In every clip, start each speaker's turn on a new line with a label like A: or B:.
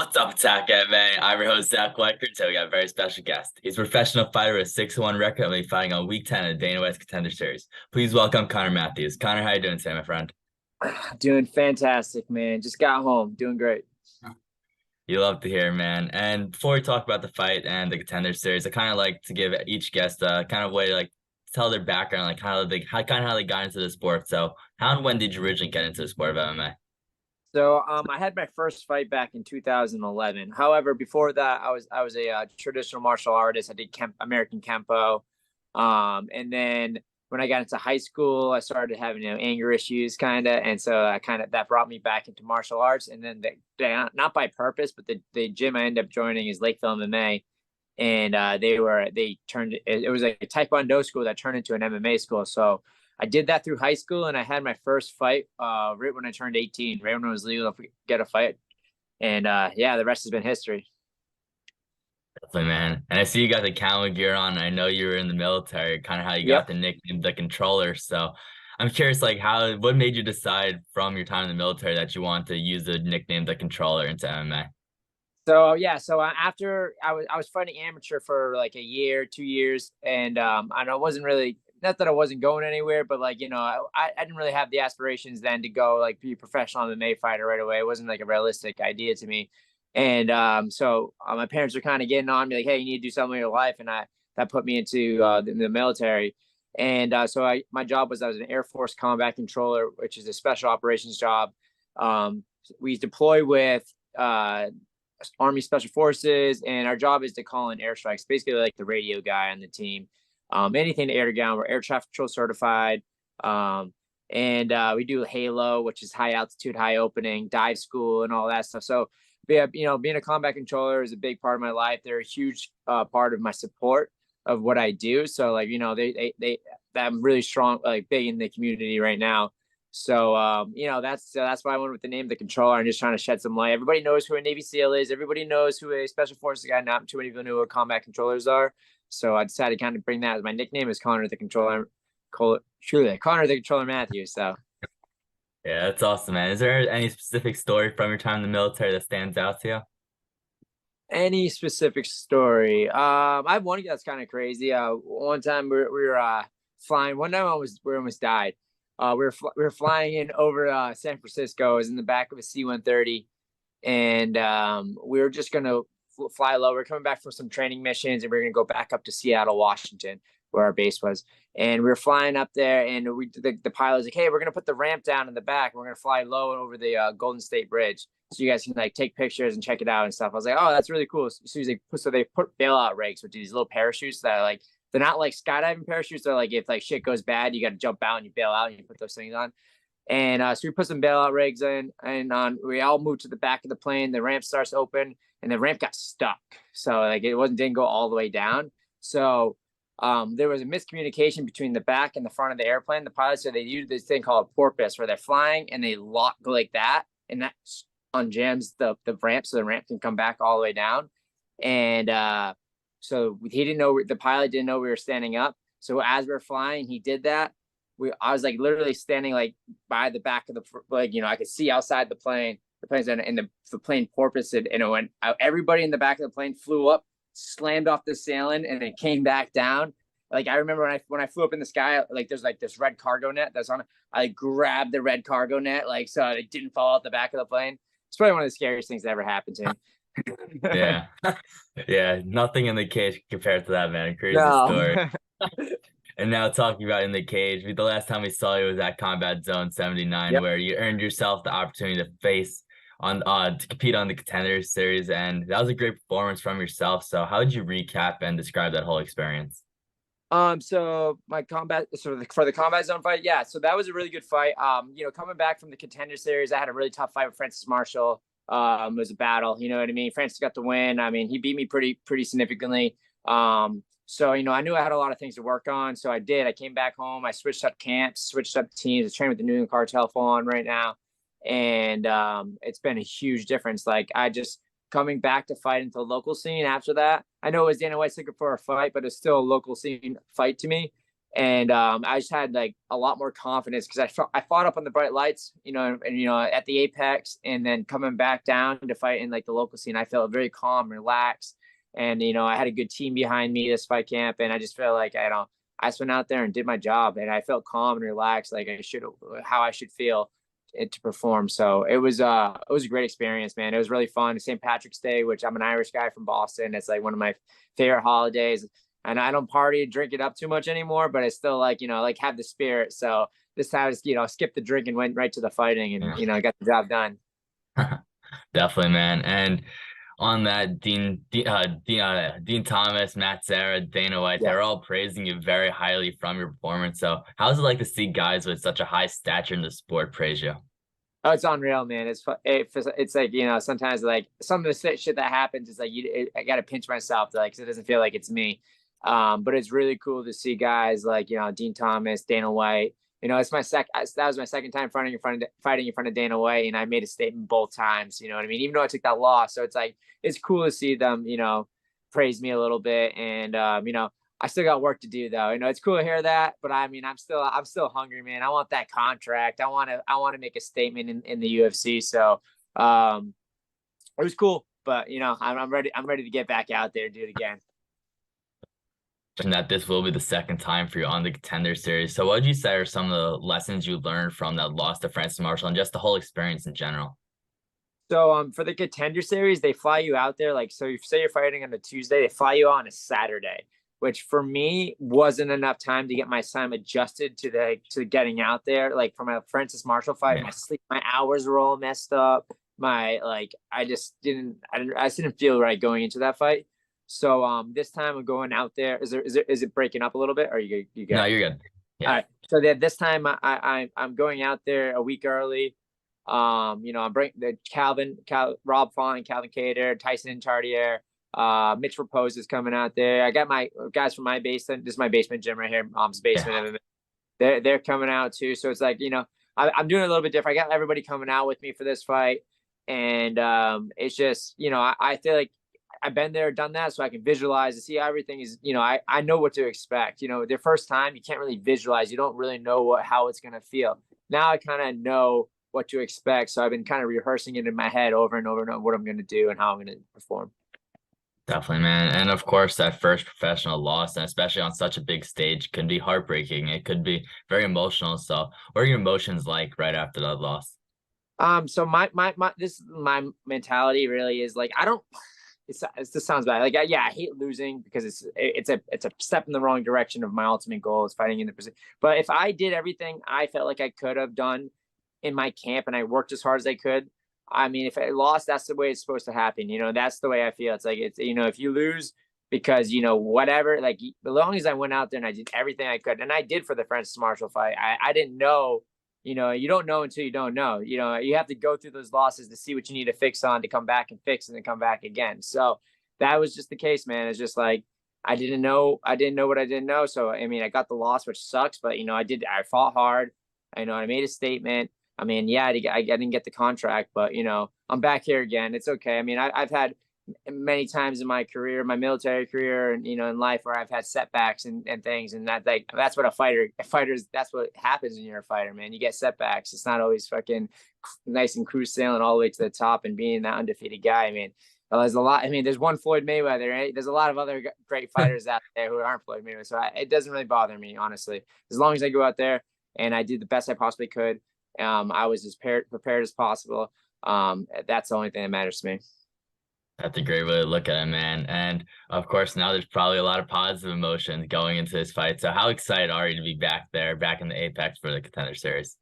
A: What's up, Attack MMA? I'm your host, Zach Weicker. Today we got a very special guest. He's a professional fighter with a 6-1 record and will be fighting on week 10 of the Dana White Contender Series. Please welcome Connor Matthews. Connor, how you doing today, my friend?
B: Doing fantastic, man. Just got home. Doing great.
A: You love to hear, man. And before we talk about the fight and the Contender Series, I kind of like to give each guest a kind of way to tell their background, like how they got into the sport. So, how and when did you originally get into the sport of MMA?
B: I had my first fight back in 2011. However, before that, I was a traditional martial artist. I did American Kempo. And then when I got into high school, I started having anger issues, kind of, and so I kind of that brought me back into martial arts. And then not by purpose, but the gym I ended up joining is Lakeville MMA, and it was like a Taekwondo school that turned into an MMA school. So I did that through high school, and I had my first fight right when I turned 18, right when it was legal to get a fight. And yeah, the rest has been history.
A: Definitely, man. And I see you got the camo gear on. I know you were in the military, kind of how you got
B: Yep.
A: the nickname the controller. So I'm curious, what made you decide from your time in the military that you want to use the nickname the controller into MMA?
B: So yeah, after I was fighting amateur for like a year, 2 years, and I wasn't really, not that I wasn't going anywhere, but I didn't really have the aspirations then to go like be a professional MMA fighter right away. It wasn't like a realistic idea to me, and my parents were kind of getting on me like, hey, you need to do something in your life, and I that put me into the military. And my job was I was an Air Force combat controller, which is a special operations job. We deploy with Army Special Forces, and our job is to call in airstrikes, basically like the radio guy on the team. Anything to air to ground, we're air traffic control certified. And we do Halo, which is high altitude, high opening, dive school, and all that stuff. So, yeah, being a combat controller is a big part of my life. They're a huge part of my support of what I do. So, I'm really strong, like big in the community right now. So that's why I went with the name of the controller and just trying to shed some light. Everybody knows who a Navy SEAL is. Everybody knows who a Special Forces guy. Not too many people know what combat controllers are. So I decided to kind of bring that as my nickname is Connor the Controller. Truly, Connor the Controller Matthews. So
A: Yeah, that's awesome, man. Is there any specific story from your time in the military that stands out to you?
B: any specific story? I have one that's kind of crazy. One time we were flying. One time we almost died. We were flying in over San Francisco. I was in the back of a C-130, and we were just gonna fly low. We are coming back from some training missions, and we are gonna go back up to Seattle, Washington, where our base was. And we were flying up there, and the pilot was like, "Hey, we're gonna put the ramp down in the back. We're gonna fly low over the Golden State Bridge, so you guys can like take pictures and check it out and stuff." I was like, "Oh, that's really cool." So they put bailout rigs, which are these little parachutes that are like they're not like skydiving parachutes. They're like if like shit goes bad, you got to jump out and you bail out and you put those things on. And so we put some bailout rigs in, and we all moved to the back of the plane. The ramp starts open, and the ramp got stuck. So like it didn't go all the way down. So there was a miscommunication between the back and the front of the airplane. The pilots said they use this thing called a porpoise, where they're flying and they lock like that, and that unjams the ramp, so the ramp can come back all the way down. And so he didn't know, the pilot didn't know we were standing up. So as we're flying, he did that. I was like literally standing like by the back of the, like, I could see outside the plane, the plane's and the plane porpoised, and it went, everybody in the back of the plane flew up, slammed off the ceiling, and it came back down. Like I remember when I flew up in the sky, like there's like this red cargo net that's on it. I grabbed the red cargo net, like, so it didn't fall out the back of the plane. It's probably one of the scariest things that ever happened to me.
A: Yeah. Yeah, nothing in the cage compared to that, man. Crazy story.
B: No.
A: And now talking about in the cage, the last time we saw you was at Combat Zone 79,
B: Yep.
A: where you earned yourself the opportunity to face on to compete on the Contender Series, and that was a great performance from yourself. So how would you recap and describe that whole experience?
B: So my combat, for the combat zone fight, yeah. So that was a really good fight. Coming back from the Contender Series, I had a really tough fight with Francis Marshall. It was a battle, you know what I mean? Francis got the win. I mean, he beat me pretty significantly. So I knew I had a lot of things to work on. So I did. I came back home. I switched up camps, switched up teams. I train with the New England Cartel full on right now, and it's been a huge difference. Like I just coming back to fight into the local scene after that. I know it was Dana White looking for a fight, but it's still a local scene fight to me. And I just had like a lot more confidence because I fought up on the bright lights, and at the Apex, and then coming back down to fight in like the local scene, I felt very calm, relaxed, and I had a good team behind me this fight camp, and I just felt like I just went out there and did my job, and I felt calm and relaxed, like how I should feel to perform. So it was a great experience, man. It was really fun. St. Patrick's Day, which I'm an Irish guy from Boston. It's like one of my favorite holidays. And I don't party and drink it up too much anymore, but I still like have the spirit. So this time, skipped the drink and went right to the fighting, and
A: Yeah.
B: got the job done.
A: Definitely, man. And on that, Dean Thomas, Matt Serra, Dana White,
B: Yeah.
A: they're all praising you very highly from your performance. So how's it like to see guys with such a high stature in the sport praise you?
B: Oh, it's unreal, man. It's like sometimes like some of the shit that happens is like I got to pinch myself like 'cause it doesn't feel like it's me. But it's really cool to see guys like Dean Thomas, Dana White. It's that was my second time fighting in front of Dana White, and I made a statement both times. You know what I mean? Even though I took that loss, so it's like it's cool to see them praise me a little bit, and I still got work to do though. It's cool to hear that, but I mean, I'm still hungry, man. I want that contract. I want to make a statement in the UFC. So, it was cool, but I'm ready. I'm ready to get back out there and do it again.
A: And that this will be the second time for you on the Contender Series. So what would you say are some of the lessons you learned from that loss to Francis Marshall and just the whole experience in general?
B: So for the Contender Series, they fly you out there like so. You say you're fighting on a Tuesday, they fly you on a Saturday, which for me wasn't enough time to get my time adjusted to getting out there. Like from a Francis Marshall fight,
A: Yeah.
B: my hours were all messed up. My like I just didn't feel right going into that fight. So this time I'm going out there. Is it breaking up a little bit? Or you
A: No,
B: got
A: you're good.
B: all
A: Yeah.
B: right. So that this time I'm going out there a week early. I'm bringing Rob Font, Calvin Cater, Tyson Chartier, Mitch Repose is coming out there. I got my guys from my basement. This is my basement gym right here, mom's basement.
A: Yeah.
B: They're coming out too. So it's like I'm doing a little bit different. I got everybody coming out with me for this fight, and it's just I feel like I've been there, done that, so I can visualize and see how everything is. I know what to expect. Their first time, you can't really visualize. You don't really know how it's gonna feel. Now I kind of know what to expect, so I've been kind of rehearsing it in my head over and over and over what I'm gonna do and how I'm gonna perform.
A: Definitely, man. And of course, that first professional loss, and especially on such a big stage, can be heartbreaking. It could be very emotional. So, what are your emotions like right after that loss?
B: So my mentality really is like I don't. This sounds bad. Like yeah, I hate losing because it's a step in the wrong direction of my ultimate goal is fighting in the position. But if I did everything I felt like I could have done in my camp and I worked as hard as I could, I mean, if I lost, that's the way it's supposed to happen. That's the way I feel. It's like if you lose because whatever, like as long as I went out there and I did everything I could, and I did for the Francis Marshall fight. I didn't know. You don't know until you don't know. You have to go through those losses to see what you need to fix on to come back and fix and then come back again. So that was just the case, man. It's just like I didn't know what I didn't know. So I mean, I got the loss, which sucks, but I fought hard. I made a statement. I mean, yeah, I didn't get the contract, but I'm back here again. It's okay. I mean, I've had many times in my career, my military career, and in life where I've had setbacks and things, and that's what fighters that's what happens when you're a fighter, man. You get setbacks. It's not always fucking nice and cruise sailing all the way to the top and being that undefeated guy. I mean, there's a lot. I mean, there's one Floyd Mayweather, right? There's a lot of other great fighters out there who aren't Floyd Mayweather, so it doesn't really bother me, honestly, as long as I go out there and I did the best I possibly could. I was as prepared as possible. That's the only thing that matters to me.
A: That's a great way to look at it, man. And of course, now there's probably a lot of positive emotions going into this fight. So, how excited are you to be back there, back in the Apex for the Contender Series?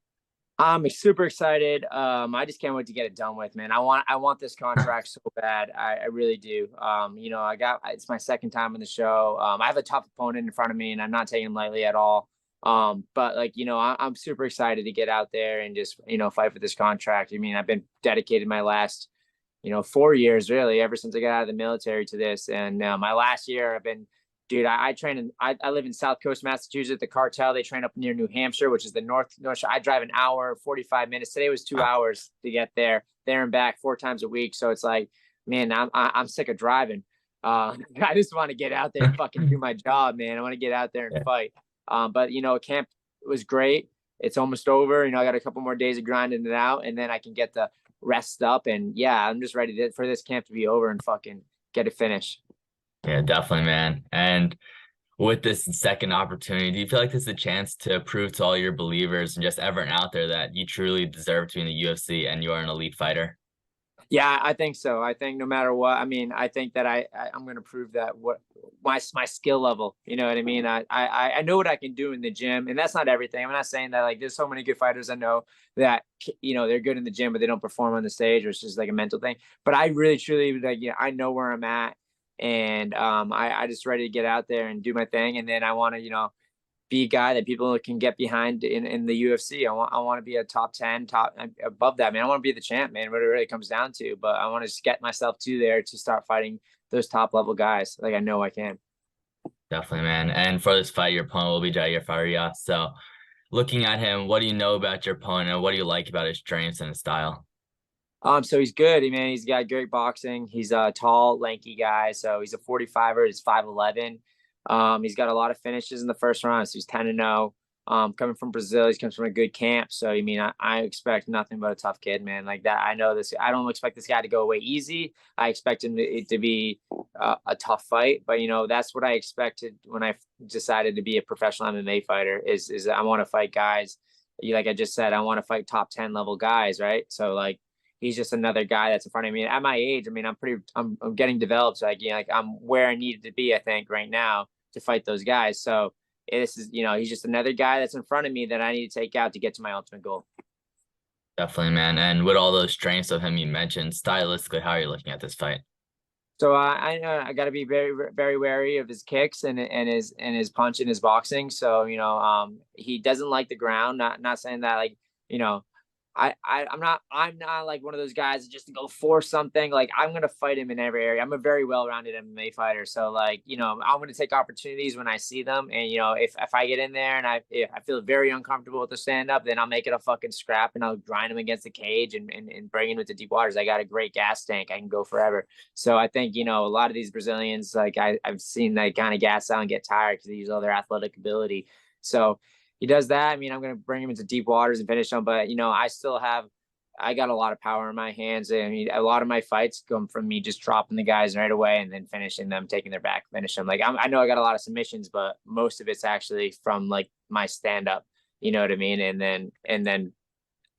B: I'm super excited. I just can't wait to get it done with, man. I want this contract so bad. I really do. It's my second time on the show. I have a tough opponent in front of me, and I'm not taking him lightly at all. But like, I'm super excited to get out there and just, fight for this contract. I mean, I've been dedicated my last, 4 years really, ever since I got out of the military to this. And my last year I've been, dude, I train I live in South Coast, Massachusetts, the cartel. They train up near New Hampshire, which is the north. I drive an hour, 45 minutes. Today was 2 hours to get there and back 4 times a week. So it's like, man, I'm sick of driving. I just want to get out there and fucking do my job, man. I want to get out there and
A: Yeah.
B: fight. But camp was great. It's almost over. I got a couple more days of grinding it out, and then I can get the rest up. And yeah, I'm just ready for this camp to be over and fucking get it finished.
A: Yeah, definitely, man. And with this second opportunity, do you feel like this is a chance to prove to all your believers and just everyone out there that you truly deserve to be in the UFC and you are an elite fighter?
B: Yeah, I think so. I think no matter what, I mean, I think that I'm going to prove that what my skill level. You know what I mean? I know what I can do in the gym, and that's not everything. I'm not saying that like there's so many good fighters I know that they're good in the gym, but they don't perform on the stage, or it's just like a mental thing. But I really truly like I know where I'm at, and I just ready to get out there and do my thing, and then I want to be a guy that people can get behind in the UFC. I want to be a top 10, top above that, man. I want to be the champ, man, what it really comes down to. But I want to just get myself to there to start fighting those top level guys. Like I know I can.
A: Definitely, man. And for this fight, your opponent will be Jair Farias. So looking at him, what do you know about your opponent and what do you like about his strengths and his style?
B: So he's good. Man, he's got great boxing. He's a tall, lanky guy. So he's a 45er. He's 5'11". He's got a lot of finishes in the first round. So he's 10-0. Coming from Brazil, he comes from a good camp. So I expect nothing but a tough kid, man. Like that. I know this. I don't expect this guy to go away easy. I expect him to be a tough fight. But that's what I expected when I decided to be a professional MMA fighter. Is I want to fight guys. Like I just said, I want to fight top 10 level guys, right? So like he's just another guy that's in front of me. At my age, I mean, I'm getting developed. So like I'm where I needed to be, I think, right now to fight those guys. So this is, he's just another guy that's in front of me that I need to take out to get to my ultimate goal.
A: Definitely, man. And with all those strengths of him you mentioned, stylistically, how are you looking at this fight?
B: So I got to be very very wary of his kicks and his punch and his boxing. So he doesn't like the ground. Not saying that like you know I'm not like one of those guys just to go for something. Like I'm gonna fight him in every area. I'm a very well-rounded MMA fighter. So like, I'm gonna take opportunities when I see them. And if I get in there and if I feel very uncomfortable with the stand-up, then I'll make it a fucking scrap and I'll grind him against the cage and bring him into deep waters. I got a great gas tank. I can go forever. So I think, a lot of these Brazilians, like I've seen they kind of gas out and get tired because they use all their athletic ability. So he does that. I mean, I'm going to bring him into deep waters and finish him. But, I got a lot of power in my hands. I mean, a lot of my fights come from me just dropping the guys right away and then finishing them, taking their back, finish them. Like, I know I got a lot of submissions, but most of it's actually from like my stand up, you know what I mean? And then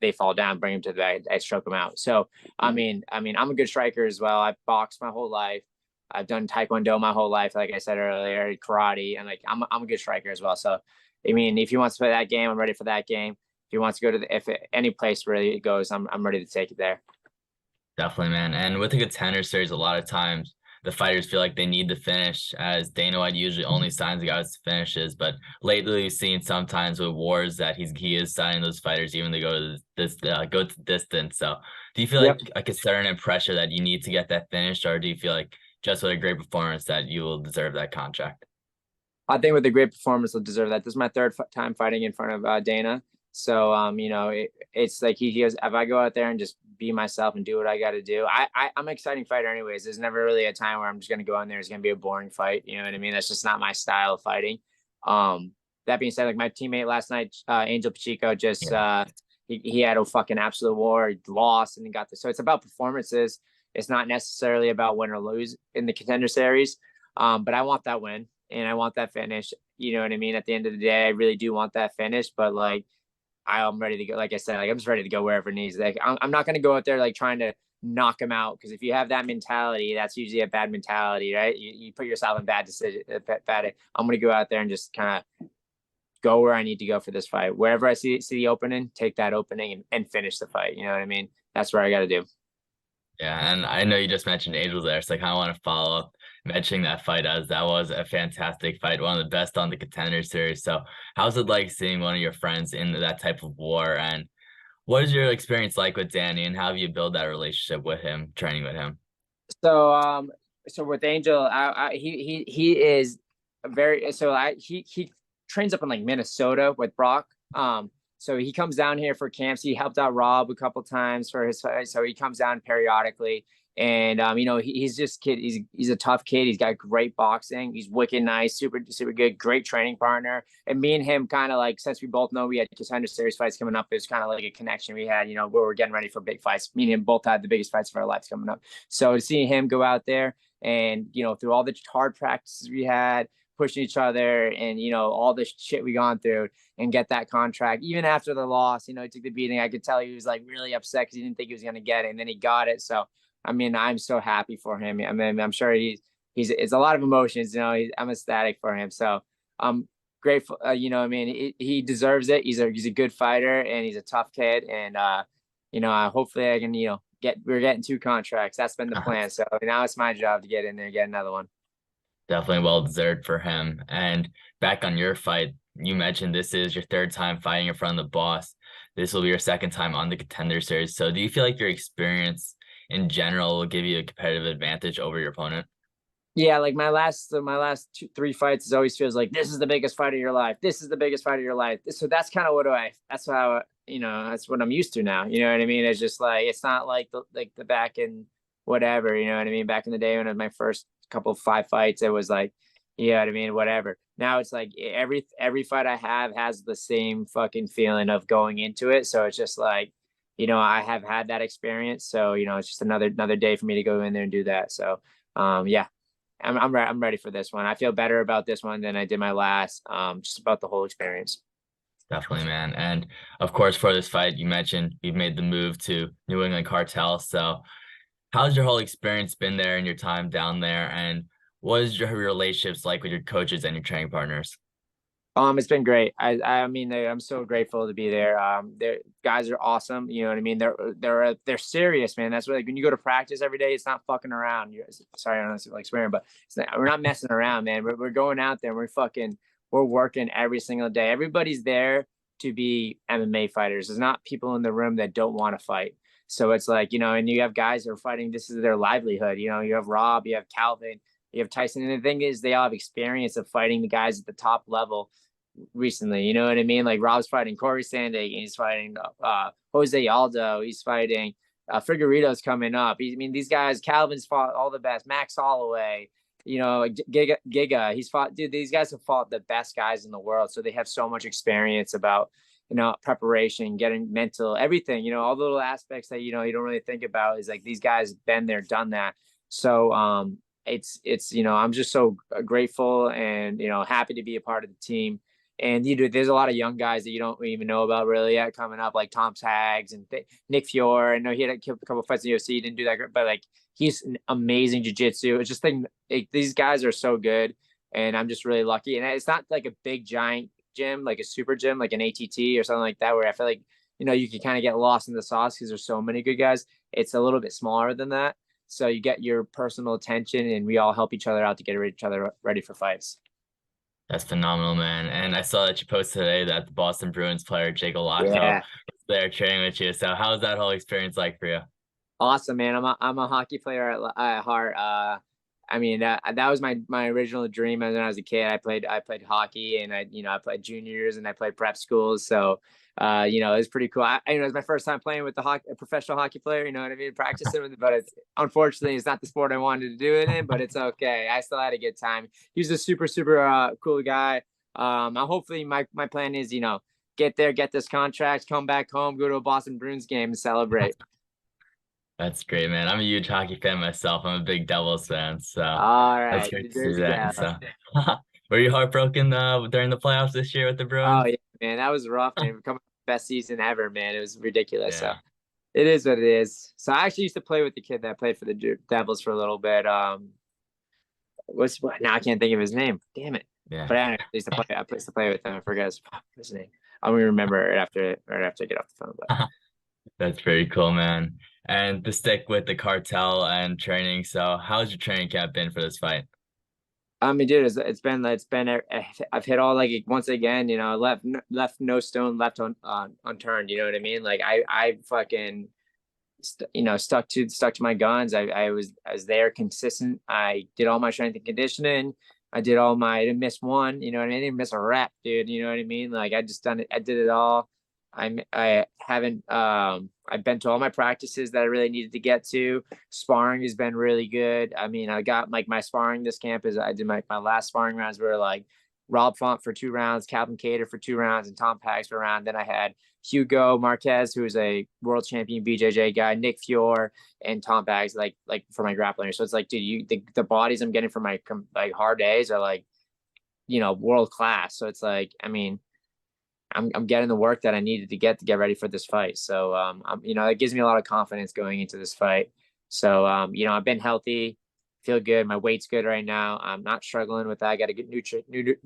B: they fall down, bring them to the back, I stroke them out. So, I mean, I'm a good striker as well. I've boxed my whole life. I've done Taekwondo my whole life. Like I said earlier, karate, and like, I'm a good striker as well. So, I mean, if he wants to play that game, I'm ready for that game. If he wants to go to any place where it goes, I'm ready to take it there.
A: Definitely, man. And with the Contender Series, a lot of times the fighters feel like they need to finish, as Dana White usually only signs the guys to finishes. But lately, we've seen sometimes with wars that he is signing those fighters even to go to go to distance. So, do you feel
B: Yep.
A: like a concern and pressure that you need to get that finished, or do you feel like just with a great performance that you will deserve that contract?
B: I think with a great performance, he'll deserve that. This is my third time fighting in front of Dana. So, it's like he goes, if I go out there and just be myself and do what I got to do, I'm an exciting fighter anyways. There's never really a time where I'm just going to go in there. It's going to be a boring fight. You know what I mean? That's just not my style of fighting. That being said, like my teammate last night, Angel Pacheco, just, he had a fucking absolute war. He lost and he got this. So it's about performances. It's not necessarily about win or lose in the Contender Series. But I want that win and I want that finish. You know what I mean? At the end of the day, I really do want that finish, but like, I'm ready to go. Like I said, like I'm just ready to go wherever it needs. Like I'm not going to go out there like trying to knock him out, because if you have that mentality, that's usually a bad mentality, right? You put yourself in bad decision. I'm going to go out there and just kind of go where I need to go for this fight. Wherever I see the opening, take that opening and finish the fight. You know what I mean? That's what I got to do.
A: Yeah, and I know you just mentioned Angel there, so I kind of want to follow up mentioning that fight, as that was a fantastic fight, one of the best on the Contender Series. So how's it like seeing one of your friends in that type of war? And what is your experience like with Danny, and how have you built that relationship with him, training with him?
B: So with Angel, he is very, he trains up in like Minnesota with Brock. So he comes down here for camps. He helped out Rob a couple times for his fight. So he comes down periodically. And he's just kid. He's a tough kid. He's got great boxing. He's wicked nice, super super good, great training partner. And me and him kind of like, since we both know we had Contender Series fights coming up, it's kind of like a connection we had. Where we're getting ready for big fights. Me and him both had the biggest fights of our lives coming up. So to see him go out there and through all the hard practices we had, pushing each other, and all the shit we gone through, and get that contract even after the loss. He took the beating. I could tell he was like really upset because he didn't think he was going to get it, and then he got it. So I mean, I'm so happy for him. I mean, I'm sure it's a lot of emotions. I'm ecstatic for him. So I'm grateful. I mean, he deserves it. He's a good fighter, and he's a tough kid. And hopefully I can we're getting 2 contracts. That's been the plan. So now it's my job to get in there and get another one.
A: Definitely well deserved for him. And back on your fight, you mentioned this is your 3rd time fighting in front of the boss. This will be your 2nd time on the Contender Series. So do you feel like your experience in general will give you a competitive advantage over your opponent?
B: Yeah, like my last 3 fights, it always feels like this is the biggest fight of your life. This is the biggest fight of your life. So that's kind of that's how that's what I'm used to now. You know what I mean? It's just like, it's not like the back in whatever. You know what I mean? Back in the day when it was my first couple of 5 fights, it was like, you know what I mean? Whatever. Now it's like every fight I have has the same fucking feeling of going into it. So it's just like, I have had that experience. So it's just another day for me to go in there and do that. So yeah. I'm ready for this one. I feel better about this one than I did my last. Just about the whole experience.
A: Definitely, man. And of course, for this fight, you mentioned you've made the move to New England Cartel. So how's your whole experience been there in your time down there? And what is your relationships like with your coaches and your training partners?
B: It's been great. I mean, I'm so grateful to be there. Their guys are awesome. You know what I mean? They're serious, man. That's what, like, when you go to practice every day, it's not fucking around. Sorry, I don't like swearing, but we're not messing around, man. We're going out there and we're working every single day. Everybody's there to be MMA fighters. There's not people in the room that don't want to fight. So it's like, and you have guys that are fighting. This is their livelihood. You have Rob, you have Calvin, you have Tyson. And the thing is, they all have experience of fighting the guys at the top level recently. You know what I mean? Like, Rob's fighting Corey Sandig, he's fighting Jose Aldo, he's fighting Figueiredo's coming up. I mean, these guys, Calvin's fought all the best, Max Holloway, Giga, he's fought, dude, these guys have fought the best guys in the world. So they have so much experience about, preparation, getting mental, everything, all the little aspects that, you don't really think about, is like, these guys been there, done that. So it's I'm just so grateful and happy to be a part of the team. And there's a lot of young guys that you don't even know about really yet coming up, like Tom Tags and Nick Fiore. I know he had a couple fights in the UFC, he didn't do that great, but like, he's an amazing jiu-jitsu. It's just like, these guys are so good, and I'm just really lucky. And it's not like a big giant gym, like a super gym, like an ATT or something like that, where I feel like you can kind of get lost in the sauce because there's so many good guys. It's a little bit smaller than that, so you get your personal attention, and we all help each other out to get each other ready for fights.
A: That's phenomenal, man. And I saw that you posted today that the Boston Bruins player, Jake Olato,
B: Yeah.
A: was there training with you. So how was that whole experience like for you?
B: Awesome, man. I'm a hockey player at heart. I mean, that was my original dream when I was a kid. I played hockey, and I played juniors, and I played prep schools. So it was pretty cool. It was my first time playing with a professional hocky player. You know what I mean? Practicing with it, but unfortunately it's not the sport I wanted to do it in. But it's okay. I still had a good time. He's a super super cool guy. Hopefully my plan is get there, get this contract, come back home, go to a Boston Bruins game, and celebrate.
A: That's great, man. I'm a huge hockey fan myself. I'm a big Devils fan, so
B: All
A: that's
B: right,
A: great
B: New
A: to see
B: Jersey
A: that.
B: gal.
A: So, were you heartbroken during the playoffs this year with the
B: Oh
A: Bruins?
B: yeah, man, that was rough, man. Coming best season ever, man. It was ridiculous. So
A: Yeah,
B: it is what it is. So I actually used to play with the kid that played for the Devils for a little bit. Now I can't think of his name. Damn it.
A: yeah.
B: But I used to play. I used to play with him. I forgot his name. I'm gonna remember it right after I get off the phone. But
A: That's pretty cool, man. And to stick with the cartel and training, so how's your training camp been for this fight?
B: I mean, dude, it's been I've hit all, like, once again, left no stone left unturned. You know what I mean? Like, I fucking stuck to my guns. I was there consistent. I did all my strength and conditioning. I didn't miss one. You know what I mean? I didn't miss a rep, dude. You know what I mean? Like, I just done it. I did it all. I haven't I've been to all my practices that I really needed to get to. Sparring has been really good. I mean, I got like my sparring this camp is I did my last sparring rounds were like Rob Font for 2 rounds, Calvin Cater for 2 rounds, and Tom Pags for a round. Then I had Hugo Marquez, who is a world champion BJJ guy, Nick Fior, and Tom Pags, like for my grappling. So it's like, dude, the bodies I'm getting from my like hard days are like, world class. So it's like, I mean, I'm getting the work that I needed to get ready for this fight. So it gives me a lot of confidence going into this fight. So I've been healthy, feel good. My weight's good right now. I'm not struggling with that. I got a good new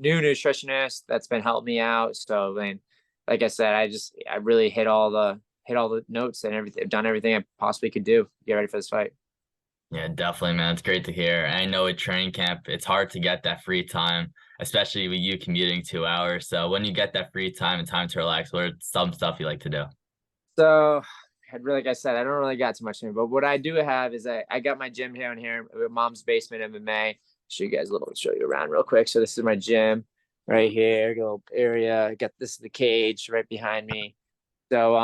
B: nutritionist that's been helping me out. So then, like I said, I really hit all the notes and everything. I've done everything I possibly could do to get ready for this fight.
A: Yeah, definitely, man. It's great to hear. And I know at training camp, it's hard to get that free time, especially with you commuting 2 hours. So when you get that free time and time to relax, what are some stuff you like to do?
B: So, like I said, I don't really got too much time, but what I do have is I got my gym here and here, Mom's Basement MMA. Show you around real quick. So this is my gym right here, a little area. I got this is the cage right behind me. So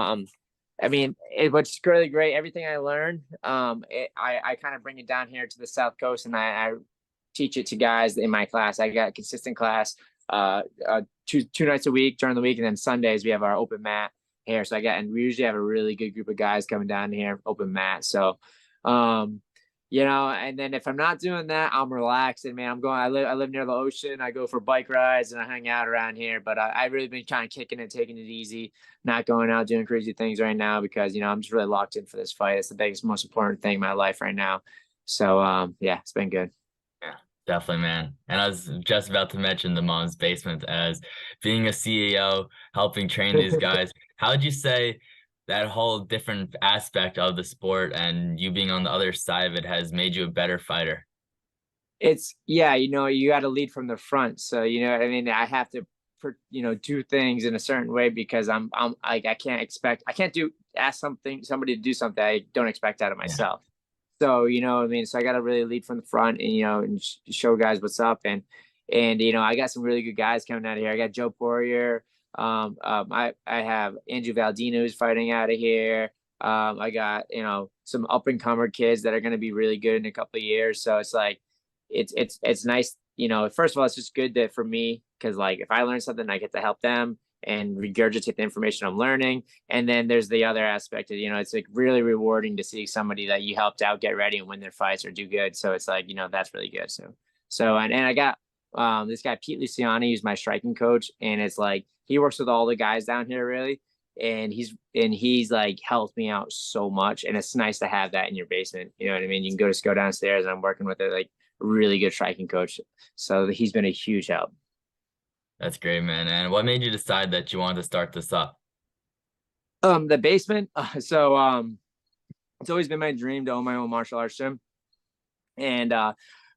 B: I mean, what's really great, everything I learned, I kind of bring it down here to the South Coast, and I teach it to guys in my class. I got a consistent class, two nights a week during the week, and then Sundays we have our open mat here. So and we usually have a really good group of guys coming down here, open mat. So, and then if I'm not doing that, I'm relaxing, man. I live near the ocean. I go for bike rides and I hang out around here. But I've really been kind of kicking it, taking it easy, not going out doing crazy things right now because I'm just really locked in for this fight. It's the biggest, most important thing in my life right now. So yeah, it's been good.
A: Yeah, definitely, man. And I was just about to mention the Mom's Basement as being a CEO, helping train these guys. How would you say that whole different aspect of the sport and you being on the other side of it has made you a better fighter?
B: It's yeah, you got to lead from the front. So what I mean. I have to, do things in a certain way because I'm like I can't ask somebody to do something I don't expect out of
A: Yeah.
B: myself. So what I mean. So I got to really lead from the front and show guys what's up and I got some really good guys coming out of here. I got Joe Poirier. I have Andrew Valdino who's fighting out of here. I got some up and comer kids that are going to be really good in a couple of years. So it's like it's nice. First of all, it's just good that for me because like if I learn something, I get to help them and regurgitate the information I'm learning. And then there's the other aspect of it's like really rewarding to see somebody that you helped out get ready and win their fights or do good. So it's like that's really good. And I got this guy Pete Luciani, who's my striking coach, and it's like he works with all the guys down here really, and he's like helped me out so much, and it's nice to have that in your basement. You know what I mean? You can go downstairs, and I'm working with a like really good striking coach, so he's been a huge help.
A: That's great, man. And what made you decide that you wanted to start this up?
B: The basement. It's always been my dream to own my own martial arts gym, and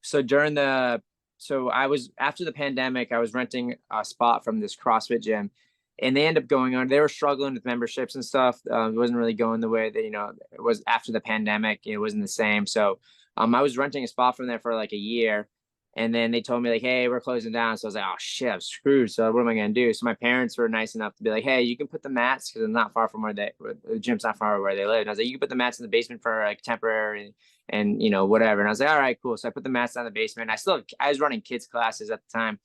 B: so during the so I was after the pandemic, I was renting a spot from this CrossFit gym, and they ended up going on. They were struggling with memberships and stuff. It wasn't really going the way that it was after the pandemic. It wasn't the same. So I was renting a spot from there for like a year, and then they told me like, "Hey, we're closing down." So I was like, "Oh shit, I'm screwed." So what am I gonna do? So my parents were nice enough to be like, "Hey, you can put the mats because I'm not far from the gym's not far where they live." And I was like, "You can put the mats in the basement for like temporary and whatever." And I was like, "All right, cool." So I put the mats down in the basement. I was running kids classes at the time,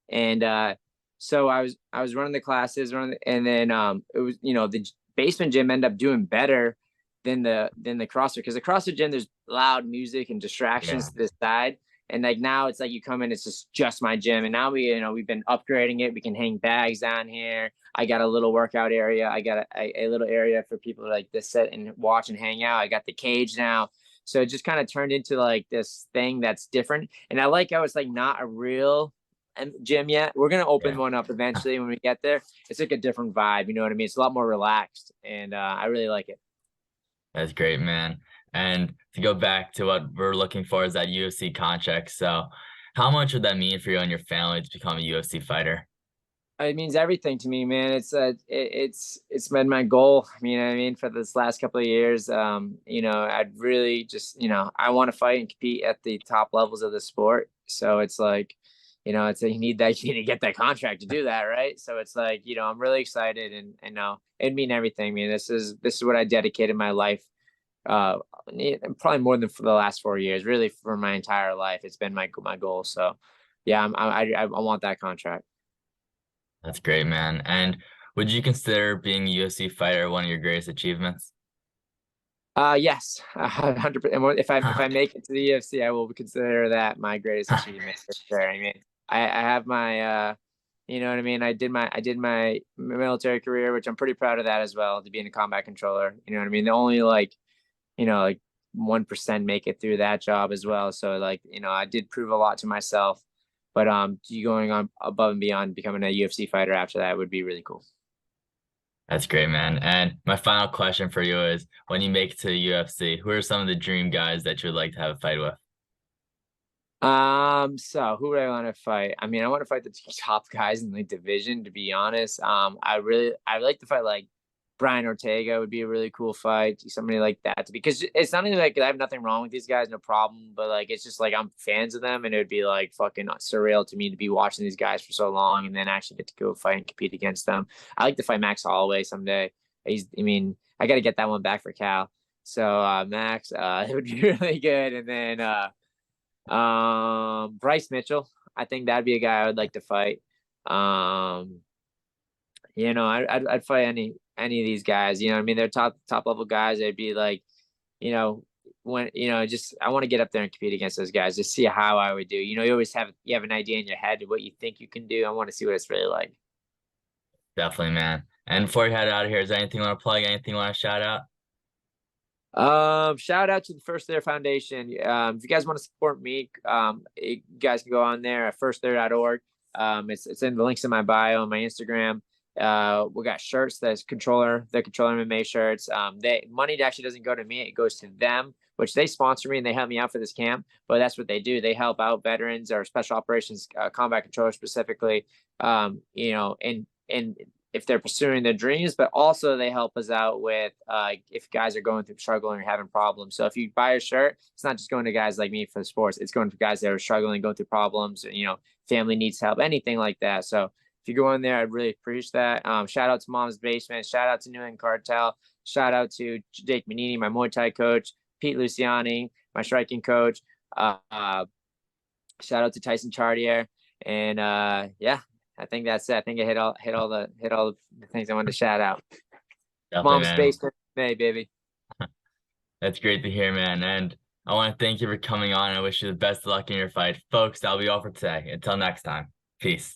B: and so I was running the classes, and then it was the basement gym ended up doing better than the CrossFit because the CrossFit gym there's loud music and
A: Yeah.
B: distractions to this side. And like now it's like you come in, it's just my gym. And now we've been upgrading it. We can hang bags down here. I got a little workout area. I got a little area for people to like to sit and watch and hang out. I got the cage now. So it just kind of turned into like this thing that's different. And I like how it's like not a real gym yet. We're gonna open
A: Yeah.
B: one up eventually when we get there. It's like a different vibe, you know what I mean? It's a lot more relaxed, and I really like it.
A: That's great, man. And to go back to what we're looking for is that UFC contract. So how much would that mean for you and your family to become a UFC fighter?
B: It means everything to me, man. It's been my goal. I mean, for this last couple of years, I'd really just, I want to fight and compete at the top levels of the sport. So it's like, it's you need that you need to get that contract to do that, right? So it's like, I'm really excited, and it mean everything. I mean, this is what I dedicated my life, uh probably more than for the last 4 years, really for my entire life. It's been my goal. So yeah, I want that contract.
A: That's great, man. And would you consider being a UFC fighter one of your greatest achievements?
B: Yes, 100%. If I make it to the UFC, I will consider that my greatest achievement for sure. I mean, I have my you know what I mean. I did my military career, which I'm pretty proud of that as well, to being a combat controller. You know what I mean. The only like 1% make it through that job as well. So like I did prove a lot to myself. But you going on above and beyond becoming a UFC fighter after that would be really cool.
A: That's great, man. And my final question for you is, when you make it to the UFC, who are some of the dream guys that you'd like to have a fight with?
B: So who would I want to fight? I mean, I want to fight the top guys in the division, to be honest. I like to fight like Brian Ortega would be a really cool fight. Somebody like that, because it's not even like I have nothing wrong with these guys, no problem. But like it's just like I'm fans of them, and it would be like fucking surreal to me to be watching these guys for so long and then actually get to go fight and compete against them. I like to fight Max Holloway someday. I mean, I got to get that one back for Cal. So Max, it would be really good. And then Bryce Mitchell, I think that'd be a guy I would like to fight. Um, I'd fight any of these guys. You know what I mean? They're top level guys. They'd be like, you know, when just I want to get up there and compete against those guys, just see how I would do. You have an idea in your head of what you think you can do. I want to see what it's really like.
A: Definitely, man. And before you head out of here, is there anything you want to plug? Anything you want to shout out?
B: Shout out to the First There Foundation. If you guys want to support me, you guys can go on there at firstthare.org. It's in the links in my bio on my Instagram. We got shirts, the controller MMA shirts. They money actually doesn't go to me, it goes to them, which they sponsor me and they help me out for this camp. But that's what they do. They help out veterans or special operations combat controllers specifically. And if they're pursuing their dreams, but also they help us out with if guys are going through struggling or having problems. So if you buy a shirt, it's not just going to guys like me for the sports. It's going to guys that are struggling, going through problems, family needs help, anything like that. So if you go in there, I'd really appreciate that. Shout out to Mom's Basement. Shout out to New England Cartel. Shout out to Jake Manini, my Muay Thai coach. Pete Luciani, my striking coach. Shout out to Tyson Chartier. And yeah, I think that's it. I think I hit all the things I wanted to shout out.
A: Definitely,
B: Mom's
A: man.
B: Basement, hey baby.
A: That's great to hear, man. And I want to thank you for coming on. I wish you the best of luck in your fight. Folks, that'll be all for today. Until next time. Peace.